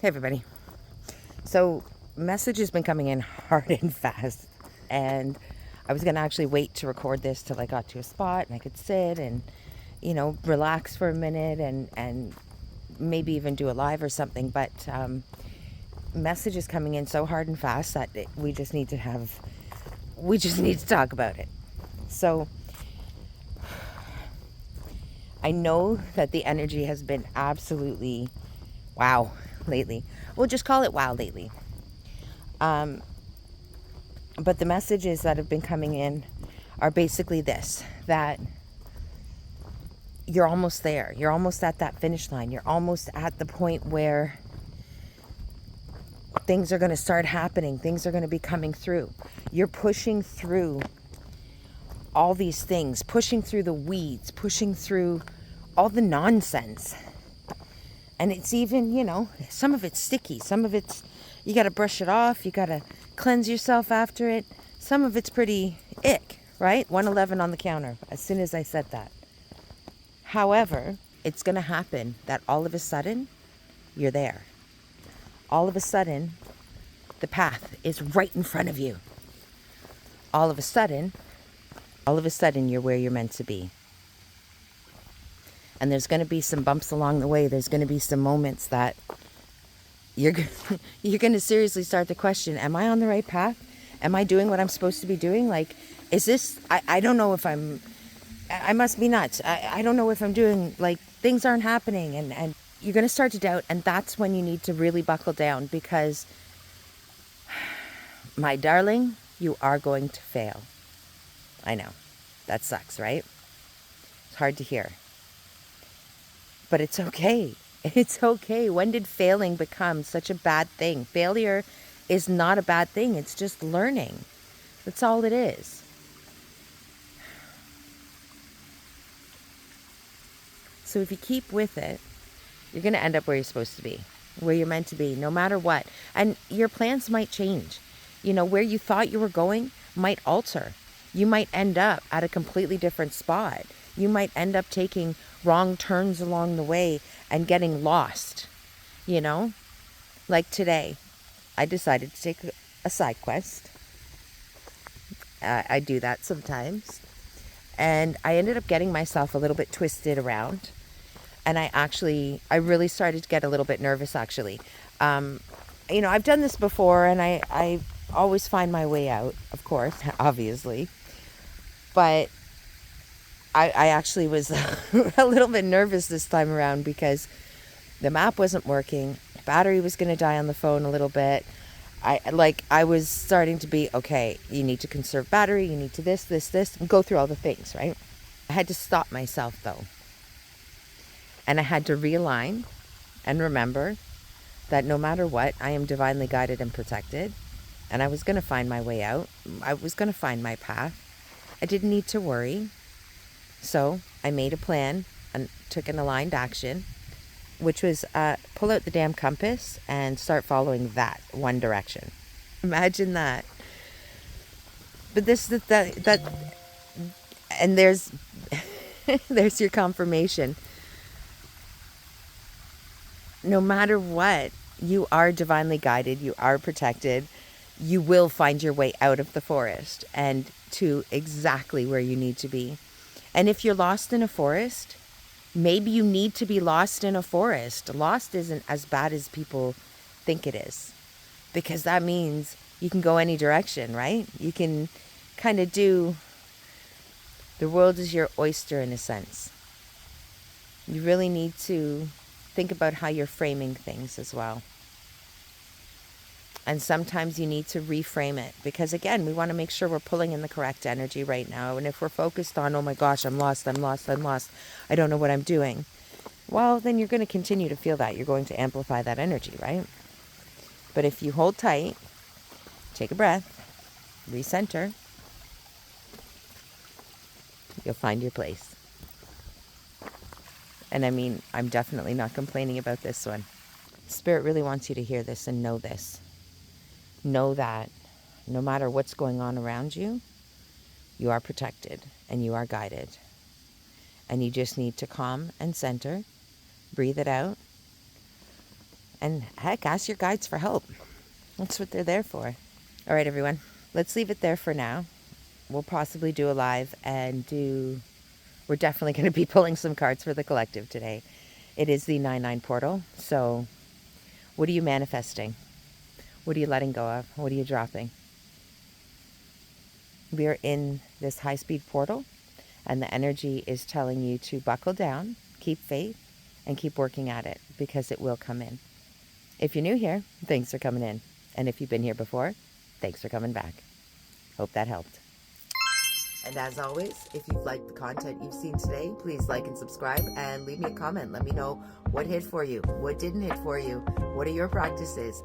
Hey everybody. So message has been coming in hard and fast, and I was gonna actually wait to record this till I got to a spot and I could sit and relax for a minute and maybe even do a live or something. But message is coming in so hard and fast that we just need to talk about it. So I know that the energy has been absolutely wow lately. We'll just call it wow lately. Um, but the messages that have been coming in are basically this, that you're almost there. You're almost at that finish line. You're almost at the point where things are going to start happening. Things are going to be coming through. You're pushing through all these things, pushing through the weeds, pushing through all the nonsense. And it's even, some of it's sticky. Some of it's, you got to brush it off. You got to cleanse yourself after it. Some of it's pretty ick, right? 111 on the counter as soon as I said that. However, it's going to happen that all of a sudden, you're there. All of a sudden, the path is right in front of you. All of a sudden, you're where you're meant to be. And there's going to be some bumps along the way. There's going to be some moments that you're going to seriously start to question, am I on the right path? Am I doing what I'm supposed to be doing? Like, is this, I don't know if I must be nuts. I don't know if I'm doing, like, things aren't happening. And you're going to start to doubt. And that's when you need to really buckle down, because, my darling, you are going to fail. I know. That sucks, right? It's hard to hear. But it's okay. It's okay. When did failing become such a bad thing? Failure is not a bad thing. It's just learning. That's all it is. So if you keep with it, you're going to end up where you're supposed to be, where you're meant to be, no matter what. And your plans might change. Where you thought you were going might alter. You might end up at a completely different spot. You might end up taking wrong turns along the way and getting lost. Like today, I decided to take a side quest. I do that sometimes. And I ended up getting myself a little bit twisted around. And I really started to get a little bit nervous, actually. I've done this before, and I always find my way out, of course, obviously. But I actually was a little bit nervous this time around because the map wasn't working. Battery was going to die on the phone a little bit. I was starting to be, okay, you need to conserve battery, you need to this, and go through all the things, right? I had to stop myself, though. And I had to realign and remember that no matter what, I am divinely guided and protected. And I was going to find my way out. I was going to find my path. I didn't need to worry. So I made a plan and took an aligned action, which was pull out the damn compass and start following that one direction. Imagine that. But this is that and there's there's your confirmation. No matter what, you are divinely guided, you are protected. You will find your way out of the forest and to exactly where you need to be. And if you're lost in a forest, maybe you need to be lost in a forest. Lost isn't as bad as people think it is, because that means you can go any direction, right? You can kind of do, the world is your oyster in a sense. You really need to think about how you're framing things as well. And sometimes you need to reframe it, because again, we want to make sure we're pulling in the correct energy right now. And if we're focused on, oh my gosh, I'm lost, I don't know what I'm doing. Well, then you're going to continue to feel that. You're going to amplify that energy, right? But if you hold tight, take a breath, recenter, you'll find your place. And I mean, I'm definitely not complaining about this one. Spirit really wants you to hear this and know this. Know that no matter what's going on around you, you are protected and you are guided. And you just need to calm and center, breathe it out, And heck, ask your guides for help. That's what they're there for. All right, everyone. Let's leave it there for now. We'll possibly do a live and we're definitely going to be pulling some cards for the collective today. It is the 9/9 portal. So what are you manifesting? What are you letting go of? What are you dropping? We are in this high-speed portal, and the energy is telling you to buckle down, keep faith, and keep working at it, because it will come in. If you're new here, thanks for coming in. And if you've been here before, thanks for coming back. Hope that helped. And as always, if you've liked the content you've seen today, please like and subscribe and leave me a comment. Let me know what hit for you, what didn't hit for you, what are your practices.